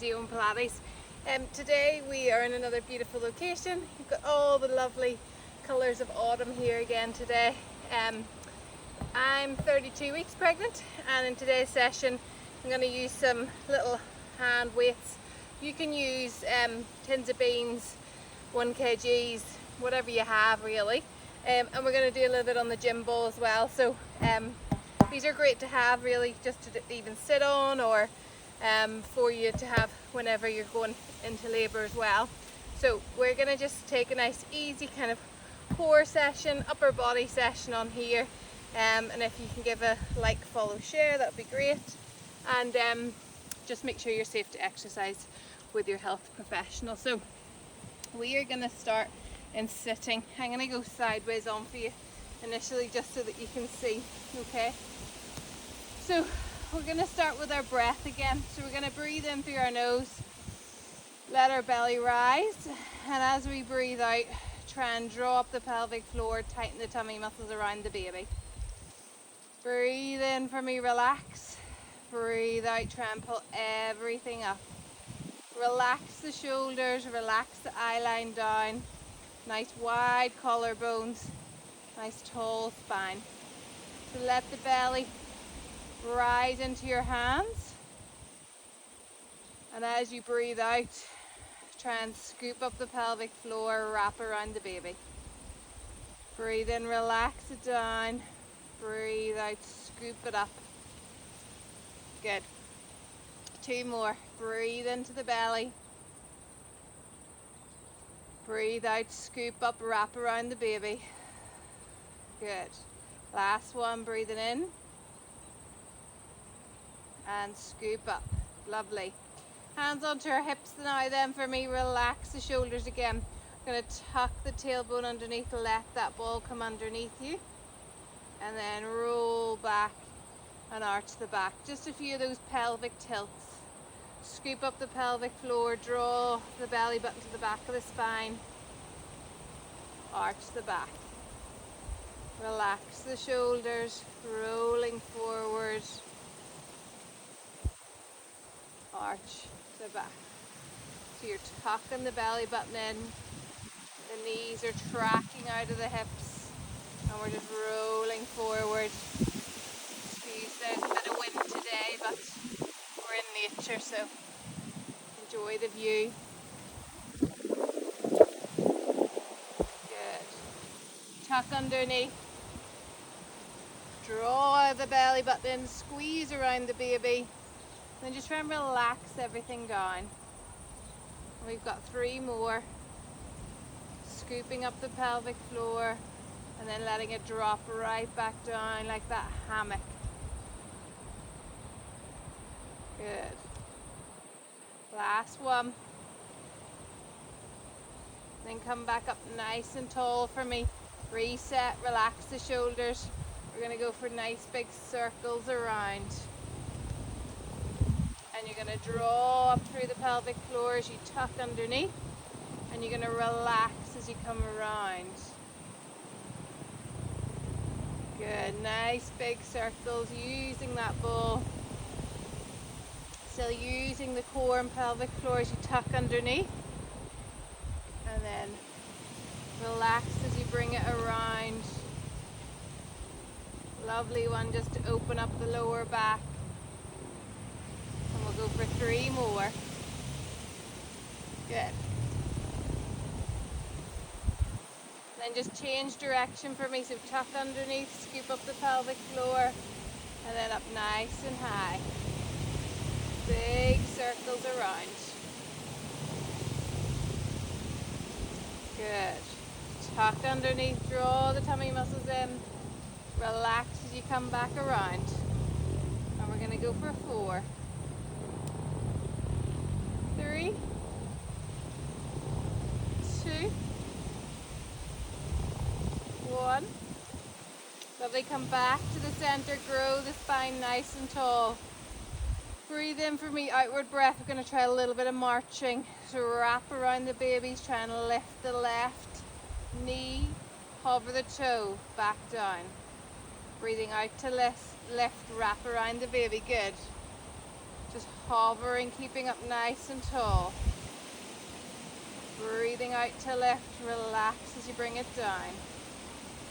Pilates. Today we are in another beautiful location. You've got all the lovely colours of autumn here again today. I'm 32 weeks pregnant, and in today's session I'm going to use some little hand weights. You can use tins of beans, 1 kgs, whatever you have really. And we're going to do a little bit on the gym ball as well. So these are great to have really just to even sit on, or for you to have whenever you're going into labour as well. So we're going to just take a nice easy kind of core session, upper body session on here, and if you can give a like, follow, share, that would be great. And just make sure you're safe to exercise with your health professional. So we are going to start in sitting. I'm going to go sideways on for you initially just so that you can see. Okay, so we're going to start with our breath again. So we're going to breathe in through our nose, let our belly rise, and as we breathe out, try and draw up the pelvic floor, tighten the tummy muscles around the baby. Breathe in for me, relax. Breathe out, try and pull everything up. Relax the shoulders, relax the eye line down. Nice wide collarbones, nice tall spine. So let the belly rise into your hands, and as you breathe out, try and scoop up the pelvic floor, wrap around the baby. Breathe in, relax it down. Breathe out, scoop it up. Good. 2 more. Breathe into the belly. Breathe out, scoop up, wrap around the baby. Good. Last one, breathing in and scoop up. Lovely. Hands onto our hips now then for me. Relax the shoulders again. I'm going to tuck the tailbone underneath, let that ball come underneath you, and then roll back and arch the back. Just a few of those pelvic tilts. Scoop up the pelvic floor, draw the belly button to the back of the spine, arch the back. Relax the shoulders, rolling forward, arch the back. So you're tucking the belly button in, the knees are tracking out of the hips, and we're just rolling forward. Excuse the bit of wind today, but we're in nature, so enjoy the view. Good. Tuck underneath. Draw the belly button in, squeeze around the baby. Then just try and relax everything down. We've got 3 more. Scooping up the pelvic floor and then letting it drop right back down like that hammock. Good. Last one. Then come back up nice and tall for me. Reset, relax the shoulders. We're going to go for nice big circles around. And you're going to draw up through the pelvic floor as you tuck underneath. And you're going to relax as you come around. Good, nice big circles, using that ball. Still using the core and pelvic floor as you tuck underneath. And then relax as you bring it around. Lovely one, just to open up the lower back. And we'll go for 3 more. Good. Then just change direction for me. So tuck underneath, scoop up the pelvic floor, and then up nice and high. Big circles around. Good. Tuck underneath, draw the tummy muscles in. Relax as you come back around. And we're going to go for 4, 3, 2, 1. Lovely. Come back to the center, grow the spine nice and tall. Breathe in for me, outward breath. We're going to try a little bit of marching. So wrap around the babies, try and lift the left knee, hover the toe, back down. Breathing out to lift, wrap around the baby. Good. Just hovering, keeping up nice and tall. Breathing out to lift, relax as you bring it down.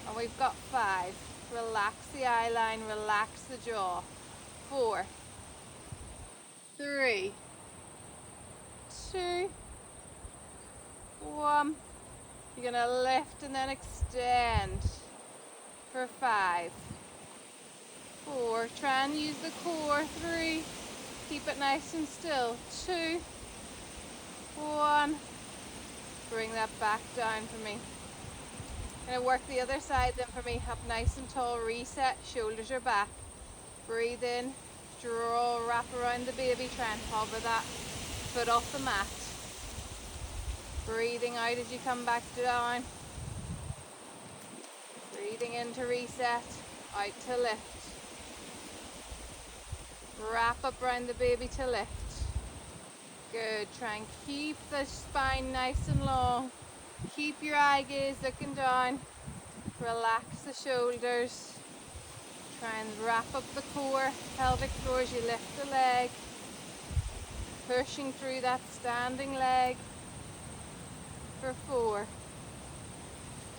And we've got 5. Relax the eye line, relax the jaw. 4, 3, 2, 1. You're going to lift and then extend for 5, 4. Try and use the core. 3. Keep it nice and still. 2, 1. Bring that back down for me. Going to work the other side then for me. Up nice and tall. Reset. Shoulders are back. Breathe in. Draw. Wrap around the baby. Try and hover that foot off the mat. Breathing out as you come back down. Breathing in to reset. Out to lift. Wrap up around the baby to lift. Good. Try and keep the spine nice and long. Keep your eye gaze looking down. Relax the shoulders. Try and wrap up the core, pelvic floor as you lift the leg. Pushing through that standing leg. For 4,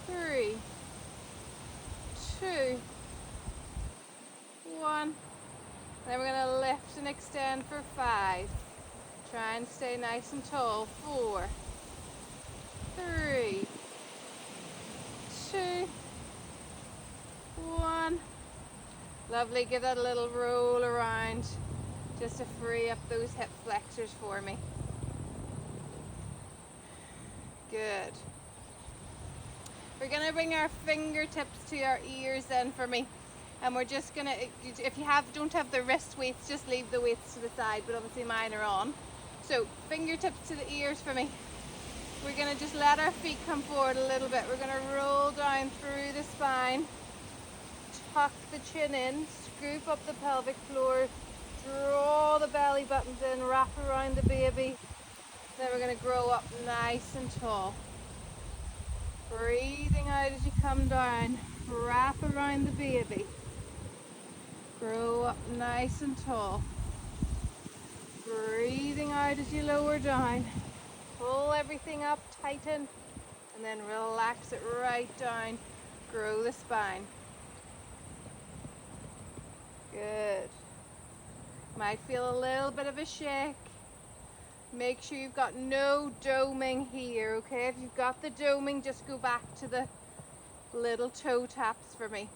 3, 2, 1. Then we're going to lift and extend for 5. Try and stay nice and tall. 4, 3, 2, 1. Lovely. Give that a little roll around just to free up those hip flexors for me. Good. We're going to bring our fingertips to our ears then for me. And we're just going to, if you don't have the wrist weights, just leave the weights to the side, but obviously mine are on. So fingertips to the ears for me. We're going to just let our feet come forward a little bit. We're going to roll down through the spine. Tuck the chin in, scoop up the pelvic floor, draw the belly buttons in, wrap around the baby. Then we're going to grow up nice and tall. Breathing out as you come down. Wrap around the baby. Grow up nice and tall. Breathing out as you lower down. Pull everything up, tighten, and then relax it right down. Grow the spine. Good. Might feel a little bit of a shake. Make sure you've got no doming here, okay? If you've got the doming, just go back to the little toe taps for me.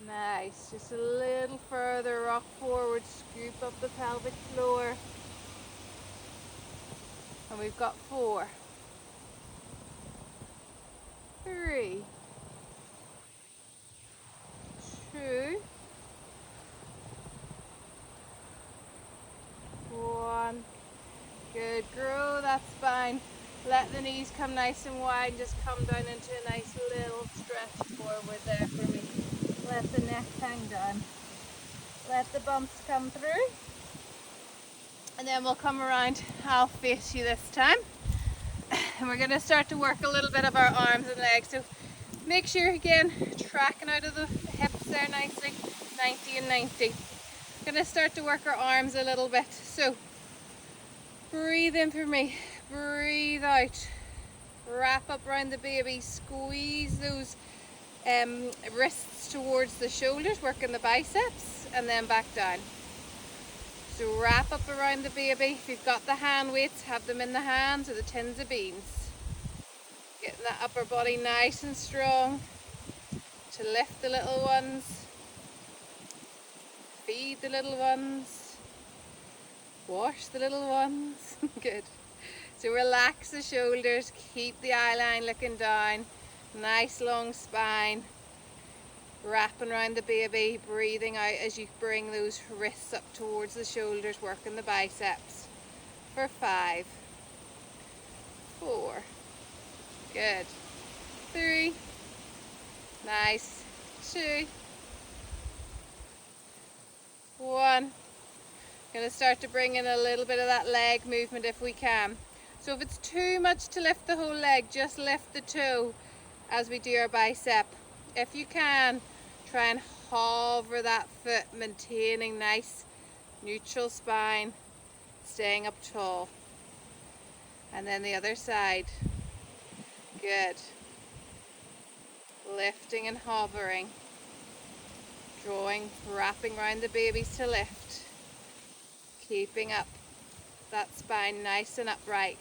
Nice. Just a little further, rock forward, scoop up the pelvic floor. And we've got 4, 3, 2, 1. Good. Grow that spine. Let the knees come nice and wide. Just come down into a nice little stretch forward there for me. Let the neck hang down. Let the bumps come through. And then we'll come around. I'll face you this time. And we're going to start to work a little bit of our arms and legs. So make sure, again, tracking out of the hips there nicely. 90 and 90. Going to start to work our arms a little bit. So breathe in for me. Breathe out. Wrap up around the baby. Squeeze those wrists towards the shoulders, working the biceps, and then back down. So wrap up around the baby. If you've got the hand weights, have them in the hands or the tins of beans. Getting that upper body nice and strong to lift the little ones, feed the little ones, wash the little ones. Good. So relax the shoulders, keep the eye line looking down, nice long spine, wrapping around the baby, breathing out as you bring those wrists up towards the shoulders, working the biceps. For 5, 4, good, 3, nice, 2, 1. Going to start to bring in a little bit of that leg movement if we can. So if it's too much to lift the whole leg, just lift the toe as we do our bicep. If you can, try and hover that foot, maintaining nice neutral spine, staying up tall. And then the other side. Good. Lifting and hovering. Drawing, wrapping around the babies to lift. Keeping up that spine nice and upright.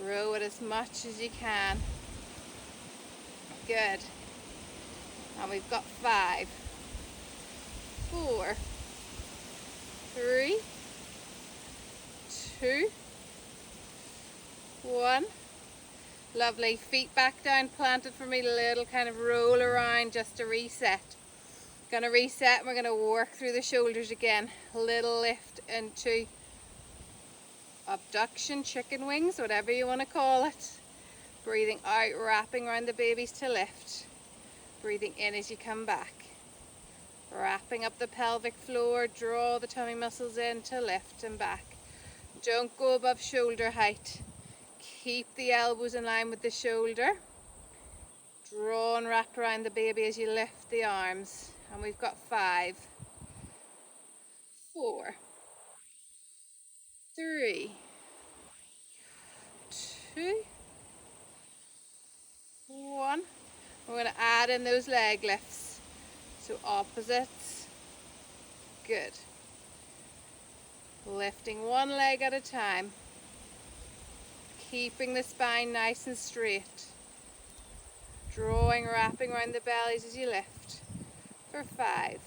Grow it as much as you can. Good. And we've got 5, 4, 3, 2, 1. Lovely. Feet back down, planted for me, little kind of roll around just to reset. Gonna reset and we're gonna work through the shoulders again. Little lift into abduction, chicken wings, whatever you want to call it. Breathing out, wrapping around the babies to lift. Breathing in as you come back. Wrapping up the pelvic floor, draw the tummy muscles in to lift and back. Don't go above shoulder height. Keep the elbows in line with the shoulder. Draw and wrap around the baby as you lift the arms. And we've got 5, 4, 3, 2, 1. We're going to add in those leg lifts. So opposites. Good. Lifting one leg at a time. Keeping the spine nice and straight. Drawing, wrapping around the bellies as you lift. For 5,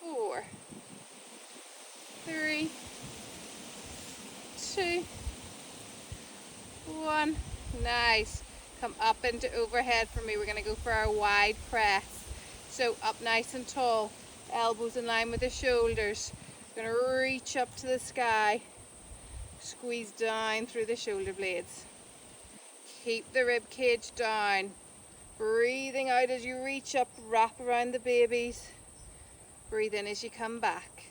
4, 3, 2, 1. Nice. Come up into overhead for me. We're going to go for our wide press. So up nice and tall. Elbows in line with the shoulders. We're going to reach up to the sky. Squeeze down through the shoulder blades. Keep the rib cage down. Breathing out as you reach up, wrap around the babies. Breathe in as you come back.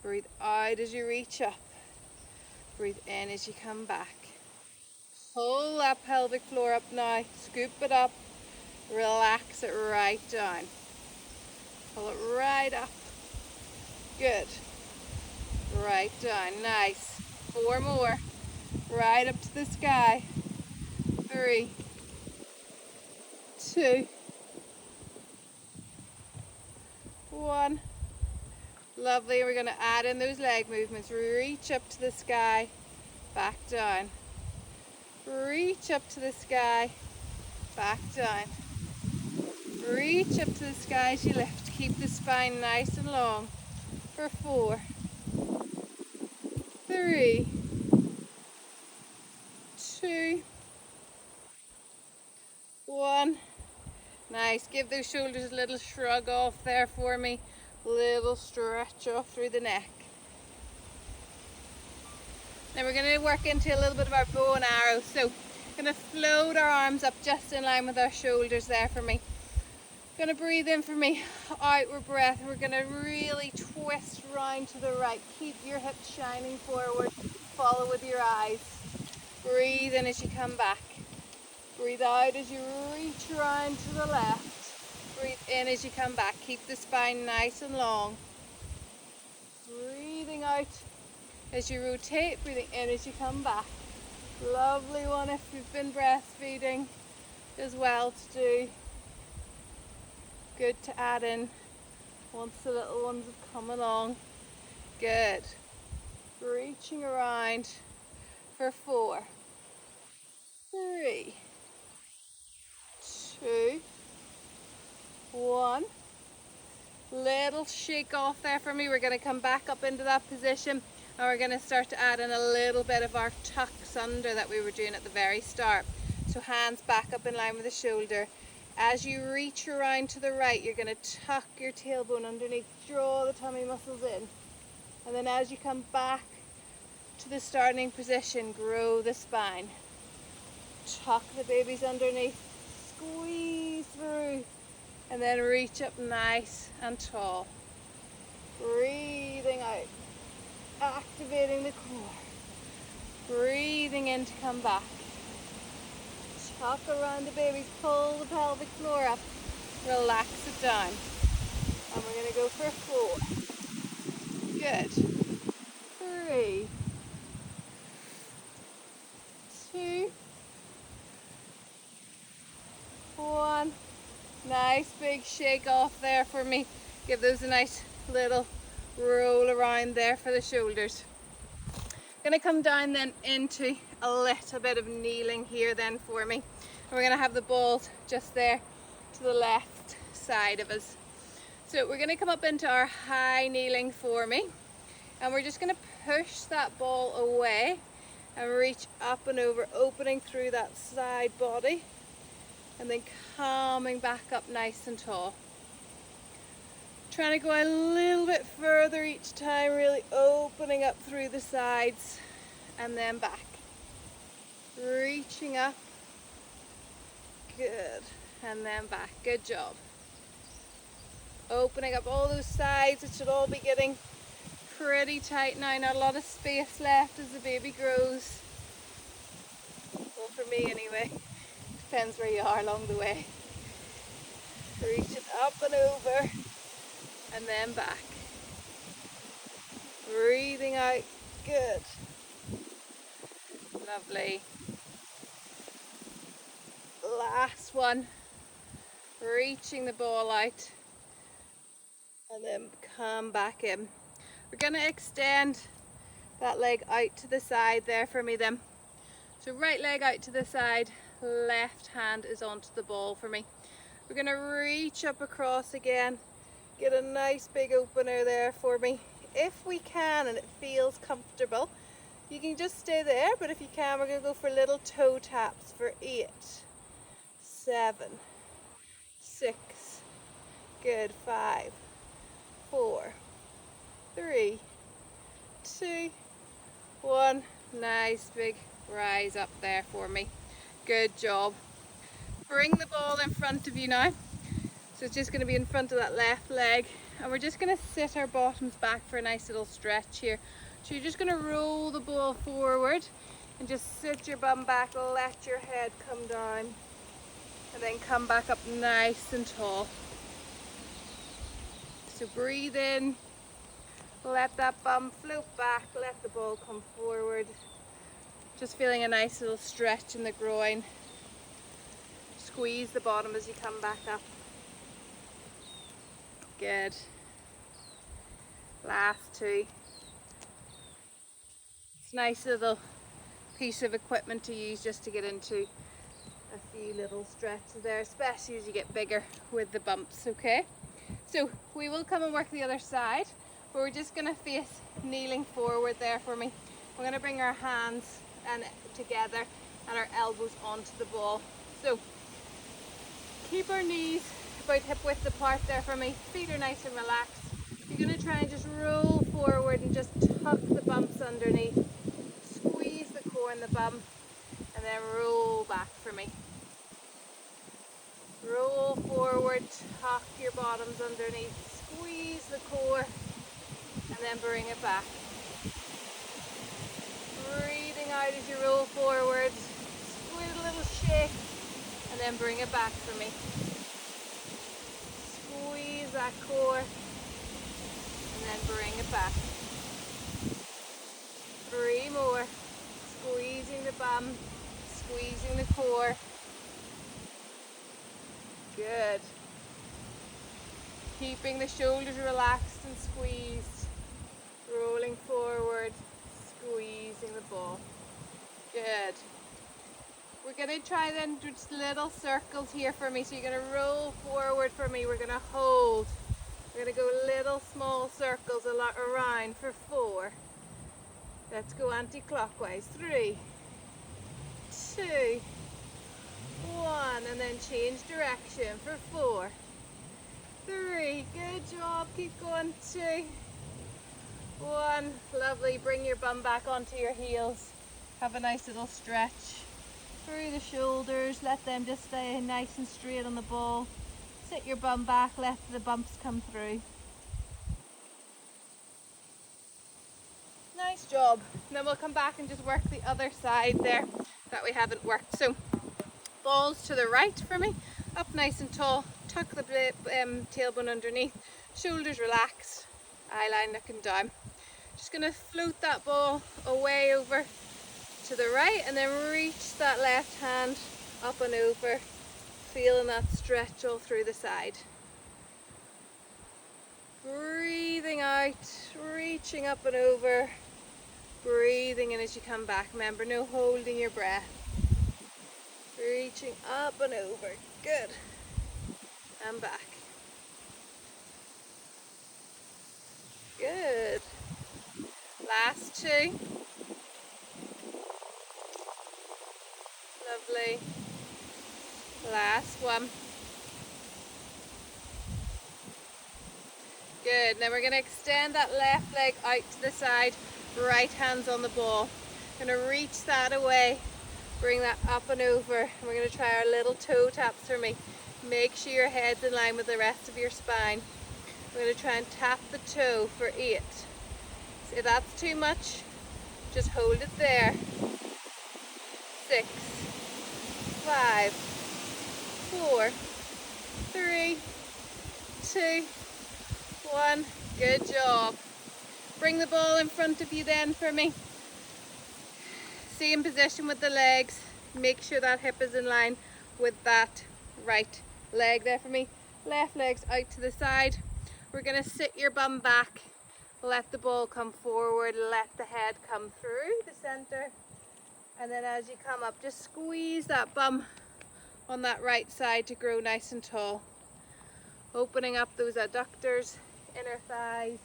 Breathe out as you reach up. Breathe in as you come back. Pull that pelvic floor up now. Scoop it up. Relax it right down. Pull it right up. Good. Right down. Nice. 4 more. Right up to the sky. 3, 2, 1. Lovely. We're going to add in those leg movements. Reach up to the sky. Back down. Reach up to the sky. Back down. Reach up to the sky as you lift. Keep the spine nice and long. For 4, 3, 2, 1. Nice. Give those shoulders a little shrug off there for me. Little stretch off through the neck. Now we're going to work into a little bit of our bow and arrow. So going to float our arms up just in line with our shoulders there for me. Going to breathe in for me. Outward breath. We're going to really twist round to the right. Keep your hips shining forward. Follow with your eyes. Breathe in as you come back. Breathe out as you reach around to the left. Breathe in as you come back. Keep the spine nice and long. Breathing out as you rotate. Breathing in as you come back. Lovely one if you've been breastfeeding as well to do. Good to add in once the little ones have come along. Good. Reaching around for 4, 3, 2, 1. Little shake off there for me. We're going to come back up into that position and we're going to start to add in a little bit of our tucks under that we were doing at the very start. So hands back up in line with the shoulder. As you reach around to the right, you're going to tuck your tailbone underneath, draw the tummy muscles in. And then as you come back to the starting position, grow the spine. Tuck the babies underneath, squeeze through, and then reach up nice and tall. Breathing out, activating the core. Breathing in to come back. Tuck around the babies, pull the pelvic floor up, relax it down. And we're going to go for 4. Good. 3, 2, 1. Nice big shake off there for me. Give those a nice little roll around there for the shoulders. Going to come down then into a little bit of kneeling here then for me. And we're going to have the balls just there to the left side of us. So we're going to come up into our high kneeling for me. And we're just going to push that ball away and reach up and over, opening through that side body. And then coming back up nice and tall. Trying to go a little bit further each time, really opening up through the sides and then back. Reaching up. Good. And then back. Good job. Opening up all those sides. It should all be getting pretty tight now. Not a lot of space left as the baby grows. Well, for me anyway. Depends where you are along the way. Reach it up and over. And then back. Breathing out. Good. Lovely. Last one. Reaching the ball out. And then come back in. We're going to extend that leg out to the side there for me then. So right leg out to the side. Left hand is onto the ball for me. We're going to reach up across again. Get a nice big opener there for me. If we can and it feels comfortable, you can just stay there, but if you can, we're going to go for little toe taps for 8, 7, 6, good, 5, 4, 3, 2, 1. Nice big rise up there for me. Good job. Bring the ball in front of you now. So it's just going to be in front of that left leg, and we're just going to sit our bottoms back for a nice little stretch here. So you're just going to roll the ball forward and just sit your bum back, let your head come down, and then come back up nice and tall. So breathe in, let that bum float back, let the ball come forward. Just feeling a nice little stretch in the groin. Squeeze the bottom as you come back up. Good. Last 2. It's a nice little piece of equipment to use just to get into a few little stretches there, especially as you get bigger with the bumps, okay? So we will come and work the other side, but we're just going to face kneeling forward there for me. We're going to bring our hands together and our elbows onto the ball. So keep our knees about hip width apart there for me. Feet are nice and relaxed. You're going to try and just roll forward and just tuck the bumps underneath. Squeeze the core in the bum and then roll back for me. Roll forward, tuck your bottoms underneath, squeeze the core and then bring it back. Breathing out as you roll forward, squeeze a little shake and then bring it back for me. Squeeze that core and then bring it back. 3 more. Squeezing the bum, squeezing the core. Good. Keeping the shoulders relaxed and squeezed. Rolling forward, squeezing the ball. Good. We're going to try then just little circles here for me. So you're going to roll forward for me. We're going to hold. We're going to go little small circles a lot around for 4. Let's go anti-clockwise. 3, 2, 1, and then change direction for 4, 3. Good job. Keep going. 2, 1. Lovely. Bring your bum back onto your heels. Have a nice little stretch through the shoulders. Let them just stay nice and straight on the ball. Sit your bum back. Let the bumps come through. Nice job. And then we'll come back and just work the other side there that we haven't worked. So balls to the right for me, up nice and tall, tuck the tailbone underneath, shoulders relaxed, eye line looking down. Just going to float that ball away over to the right and then reach that left hand up and over, feeling that stretch all through the side. Breathing out, reaching up and over, breathing in as you come back. Remember, no holding your breath. Reaching up and over, good, and back. Good. Last two. Lovely. Last one. Good. Now we're going to extend that left leg out to the side, right hand's on the ball. Going to reach that away, bring that up and over, and we're going to try our little toe taps for me. Make sure your head's in line with the rest of your spine. We're going to try and tap the toe for 8. So if that's too much, just hold it there. 6, 5, 4, 3, 2, 1. Good job. Bring the ball in front of you then for me. Same position with the legs. Make sure that hip is in line with that right leg there for me. Left leg's out to the side. We're going to sit your bum back. Let the ball come forward. Let the head come through the center. And then as you come up, just squeeze that bum on that right side to grow nice and tall. Opening up those adductors, inner thighs,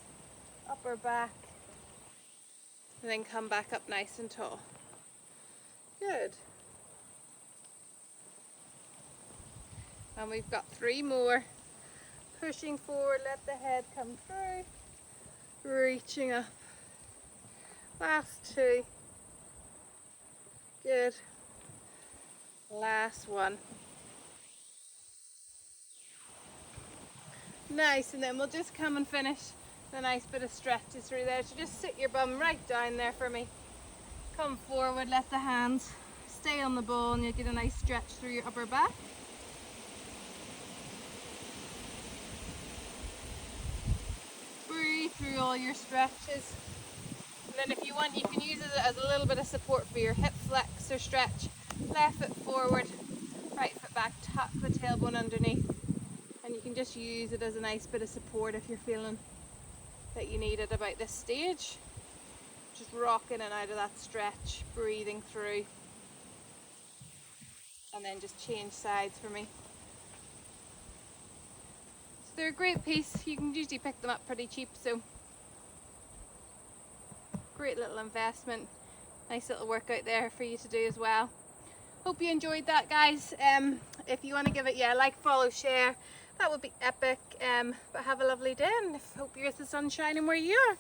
upper back. And then come back up nice and tall. Good. And we've got 3 more. Pushing forward, let the head come through. Reaching up. Last 2. Good. Last one. Nice, and then we'll just come and finish a nice bit of stretches through there. So just sit your bum right down there for me. Come forward, let the hands stay on the ball and you'll get a nice stretch through your upper back. Breathe through all your stretches. And then if you want, you can use it as a little bit of support for your hip flex or stretch. Left foot forward, right foot back, tuck the tailbone underneath. And you can just use it as a nice bit of support if you're feeling that you need it about this stage. Just rock in and out of that stretch, breathing through. And then just change sides for me. So they're a great piece. You can usually pick them up pretty cheap, so great little investment. Nice little workout there for you to do as well. Hope you enjoyed that, guys. If you want to give it like, follow, share, that would be epic. But have a lovely day and hope the sun shining where you are.